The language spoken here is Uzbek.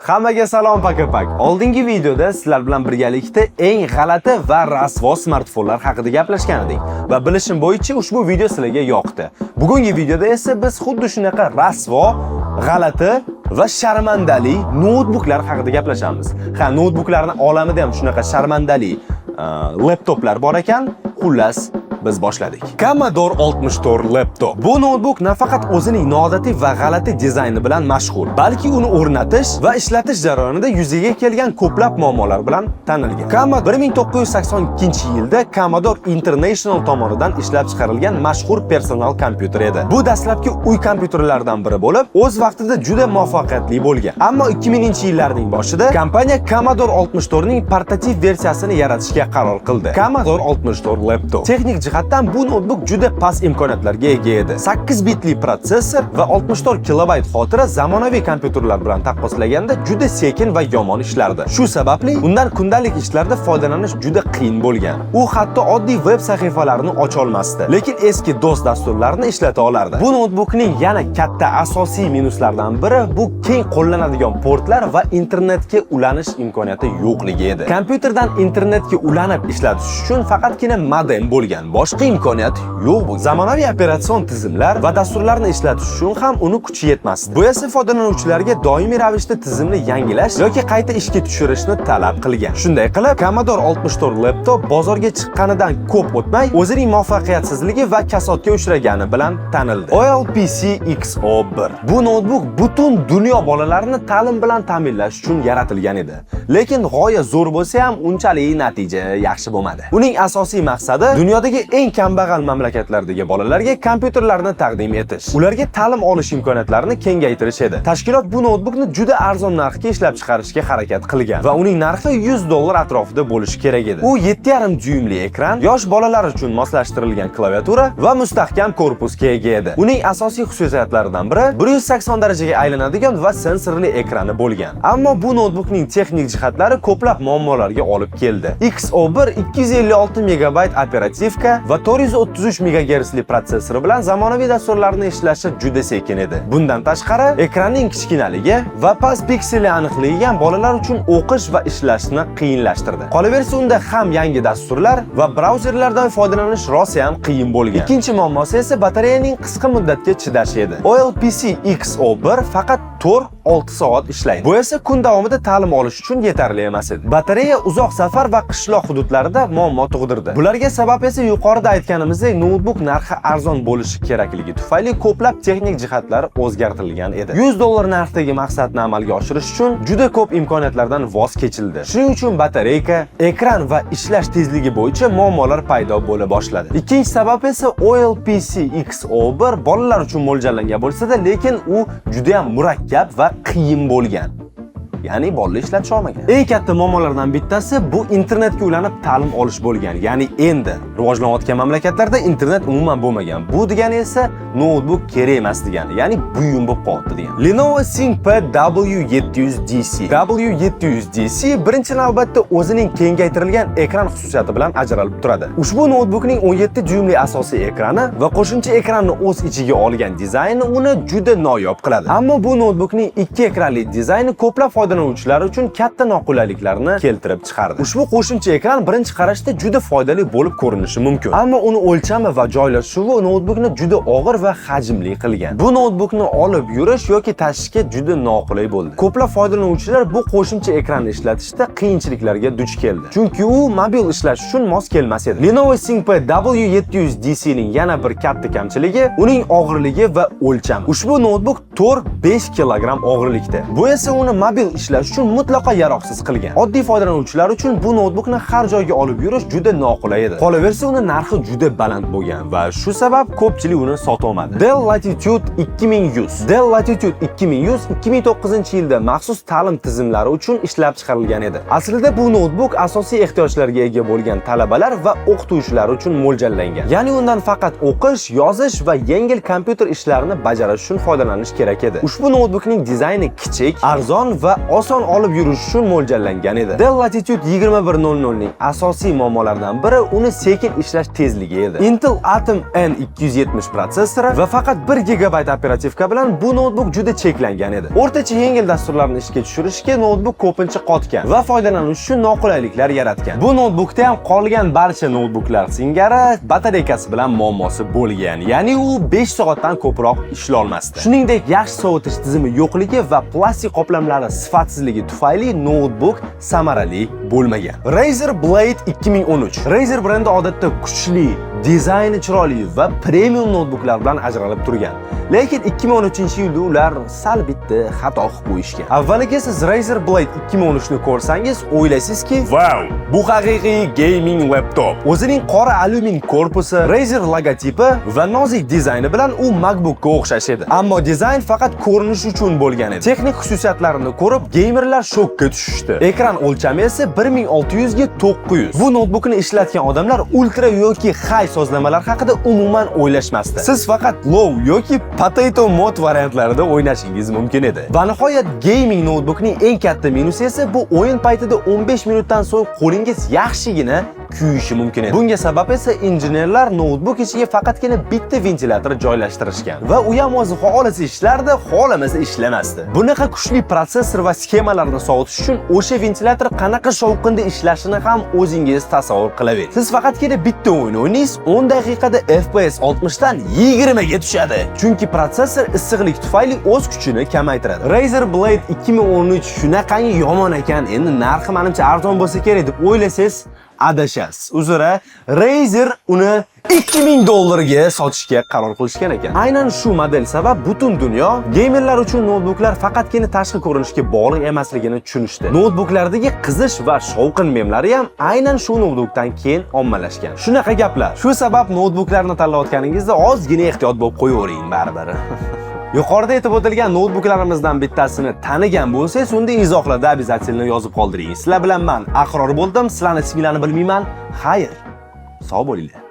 Hammaga salom pak. Oldingi videoda sizlar bilan birgalikda eng g'alati va rasvo smartfonlar haqida gaplashgan edik va bilishim bo'yicha ushbu video sizlarga yoqdi. Bugungi videoda esa biz xuddi shunaqa rasvo, g'alati va sharmandali noutbuklar haqida gaplashamiz. Ha, noutbuklarning olamida ham shunaqa sharmandali laptoplar bor ekan. Xullas, biz boshladik. Commodore 64 laptop. Bu noutbuk nafaqat o'zining noodatiy va g'alati dizayni bilan mashhur, balki uni o'rnatish va ishlatish jarayonida yuzaga kelgan ko'plab muammolar bilan tanilgan. Commodore 1982-yilda Commodore International tomonidan ishlab chiqarilgan mashhur personal kompyuter edi. Bu dastlabki uy kompyuterlaridan biri bo'lib, o'z vaqtida juda muvaffaqiyatli bo'lgan. Ammo 2000-yillarning boshida kompaniya Commodore 64 ning prototip versiyasini yaratishga qaror qildi. Commodore 64 laptop. Texnik jihatdan bu noutbuk juda past imkoniyatlarga ega edi. 8 bitli protsessor va 64 kilobayt xotira zamonaviy kompyuterlar bilan taqqoslaganda juda sekin va yomon ishlardi. Shu sababli undan kundalik ishlarda foydalanish juda qiyin bo'lgan. U hatto oddiy veb sahifalarini ocha olmasdi, lekin eski DOS dasturlarini ishlata olardi. Bu noutbukning yana katta asosiy minuslaridan biri bu keng qo'llanadigan portlar va internetga ulanish imkoniyati yo'qligi edi. Kompyuterdan internetga ulanib ishlatish uchun faqatgina modem bo'lgan. Boshqa imkoniyat yo'q bu. Zamonaviy operatsion tizimlar va dasturlarni ishlatish uchun ham uni kuchi yetmasdi. Bu esa foydalanuvchilarga doimiy ravishda tizimni yangilash yoki qayta ishga tushirishni talab qilgan. Shunday qilib, Commodore 64 laptop bozorga chiqqanidan ko'p o'tmay o'zining muvaffaqiyatsizligi va kasodga uchragani bilan tanildi. OLPC X01. Bu noutbuk butun dunyo bolalarini ta'lim bilan ta'minlash uchun yaratilgan edi. Lekin g'oya zo'r bo'lsa ham unchalik natija yaxshi bo'lmadi. Uning asosiy maqsadi dunyodagi eng kambag'al mamlakatlardagi bolalarga kompyuterlarni taqdim etish, ularga ta'lim olish imkoniyatlarini kengaytirish edi. Tashkilot bu noutbukni juda arzon narxga ishlab chiqarishga harakat qilgan va uning narxi $100 atrofida bo'lishi kerak edi. U 7,5 dyuymli ekran, yosh bolalar uchun moslashtirilgan klaviatura va mustahkam korpusga ega edi. Uning asosiy xususiyatlaridan biri 180 darajaga aylanadigan va sensorli ekrani bo'lgan. Ammo bu noutbukning texnik jihatlari ko'plab muammolarga olib keldi. X01 256 MB operativka va 433 MHz protsessori bilan zamonaviy dasturlarni ishlashi juda sekin edi. Bundan tashqari, ekranning kichkinaligi va past pikselli aniqligi ham bolalar uchun o'qish va ishlashni qiyinlashtirdi. Qolaversa, unda ham yangi dasturlar va brauzerlardan foydalanish rosa ham qiyin bo'lgan. Ikkinchi muammosi esa batareyaning qisqa muddatga chidashi edi. OLPC X01 faqat 4-6 soat ishlaydi. Bu esa kun davomida ta'lim olish uchun yetarli emas edi. Batareya uzoq safar va qishloq hududlarida muammo tug'dirdi. Bularga sabab esa yuqorida aytganimizdek noutbuk narxi arzon bo'lishi kerakligi tufayli ko'plab texnik jihatlari o'zgartirilgan edi. $100 narxdagi maqsadni amalga oshirish uchun juda ko'p imkoniyatlardan voz kechildi. Shuning uchun batareyka, ekran va ishlash tezligi bo'yicha muammolar paydo bo'la boshladi. Ikkinchi sabab esa OLPC X01 bolalar uchun mo'ljallangan bo'lsa-da, lekin u juda ham murakkab va qiyin bo'lgan. Ya'ni bolalar ishlatish olmagan. Eng katta muammolardan bittasi bu internetga ulanib ta'lim olish bo'lgan. Ya'ni endi rivojlanayotgan mamlakatlarda internet umuman bo'lmagan. Bu degani esa noutbuk kerak emas degani. Ya'ni buyum bo'lib qoldi degani. Lenovo ThinkPad W700DC. W700DC birinchi navbatda o'zining kengaytirilgan ekran xususiyati bilan ajralib turadi. Ushbu noutbukning 17 dyuymli asosiy ekrani va qo'shimcha ekranni o'z ichiga olgan dizayni uni juda noyob qiladi. Ammo bu noutbukning ikki ekranli dizayni ko'plab foydalanuvchilar uchun katta noqulayliklarni keltirib chiqardi. Ushbu qo'shimcha ekran birinchi qarashda juda foydali bo'lib ko'rinishi mumkin. Ammo uni o'lchami va joylashuvi noutbukni juda og'ir va hajmli qilgan. Bu noutbukni olib yurish yoki tashishga juda noqulay bo'ldi. Ko'plab foydalanuvchilar bu qo'shimcha ekranni ishlatishda qiyinchiliklarga duch keldi. Chunki u mobil ishlash uchun mos kelmas edi. Lenovo ThinkPad W700DC ning yana bir katta kamchiligi uning og'irligi va o'lchami. Ushbu noutbuk 4-5 kilogramm og'irlikda. Bu esa uni mobil ishlash uchun mutlaqo yaroqsiz qilgan. Oddiy foydalanuvchilar uchun bu noutbukni har joyga olib yurish juda noqulay edi. Qolaversa, uni narxi juda baland bo'lgan va shu sabab ko'pchilik uni sota olmadi. Dell Latitude 2100. Dell Latitude 2100 2009-yilda maxsus ta'lim tizimlari uchun ishlab chiqarilgan edi. Aslida bu noutbuk asosiy ehtiyojlarga ega bo'lgan talabalar va o'qituvchilar uchun mo'ljallangan. Ya'ni undan faqat o'qish, yozish va yengil kompyuter ishlarini bajarish uchun foydalanish kerak edi. Ushbu noutbukning dizayni kichik, arzon va oson olib yurish uchun mo'ljallangan edi. Dell Latitude 2100 ning asosiy muammolaridan biri uni sekin ishlash tezligi edi. Intel Atom N270 protsessori va faqat 1 GB operativka bilan bu notebook juda cheklangan edi. O'rtacha yengil dasturlarni ishga tushirishga notebook ko'pincha qotgan va foydalanish uchun noqulayliklar yaratgan. Bu notebookda ham qolgan barcha notebooklar singari batareykasi bilan muammosi bo'lgan. Ya'ni u 5 soatdan ko'proq ishlay olmasdi. Shuningdek, yaxshi sovutish tizimi yo'qligi va plastik qoplamlari sifatsizligi tufayli notebook samarali bo'lmagan. Razer Blade 2013. Razer brendi odatda kuchli, dizayni chiroyli va premium notebooklar bilan ajralib turgan. Lekin 2013-yilda ular sal bitta xato qilib qo'yishgan. Avvaliga siz Razer Blade 2013 ni ko'rsangiz, o'ylaysizki, "Wow, bu haqiqiy gaming laptop." O'zining qora alyumin korpusi, Razer logotipi va nozik dizayni bilan u MacBookga o'xshash edi. Ammo dizayn faqat ko'rinish uchun bo'lgan edi. Texnik xususiyatlarini ko'rib, gamerlar shokka tushishdi. Ekran o'lchami esa 1600 ga 900. Bu notebookni ishlatgan odamlar ultra yoki high sozlamalar haqida umuman o'ylashmasdi. Siz faqat low yoki potato mod variantlarida o'ynashingiz mumkin edi. Va nihoyat gaming notebookning eng katta minusi esa bu o'yin paytida 15 minutdan so'ng qo'lingiz yaxshigina kuyishi mumkin edi. Bunga sabab esa injenerlar notebook ichiga faqatgina bitta ventilyator joylashtirishgan va u ham o'zi xohlasa ishlardi, xohlamasa ishlamasdi. Bunaqa kuchli protsessor va skemalarni sovutish uchun o'sha ventilyator qanaqa shovqinda ishlashini ham o'zingiz tasavvur qilavering. Siz faqatgina bitta o'yin o'ynaysiz, 10 daqiqada FPS 60 dan 20 ga tushadi. Chunki protsessor issiqlik tufayli o'z kuchini kamaytiradi. Razer Blade 2013 shunaqangi yomon ekan, endi narxi menimcha arzon bo'lsa kerak deb o'ylasangiz, adashasiz. Uzra, Razer uni $2000 ga sotishga qaror qilishgan ekan. Aynan shu model sabab butun dunyo gamerlar uchun notebooklar faqatgina tashqi ko'rinishga bog'liq emasligini tushunishdi. Notebooklardagi qizish va shovqin memlari ham aynan shu notebookdan keyin ommalashgan. Shunaqa gaplar. Shu sabab notebooklarni tanlayotganingizda ozgina ehtiyot bo'lib qo'yavering baribir. Yuqorida aytib o'tilgan notebooklarimizdan bittasini tanigan bo'lsangiz, unda izohlarda обязательно yozib qoldiring. Sizlar bilan men Aqror bo'ldim. Sizlarning isminglarni bilmayman. Xayr. Sog' bo'linglar.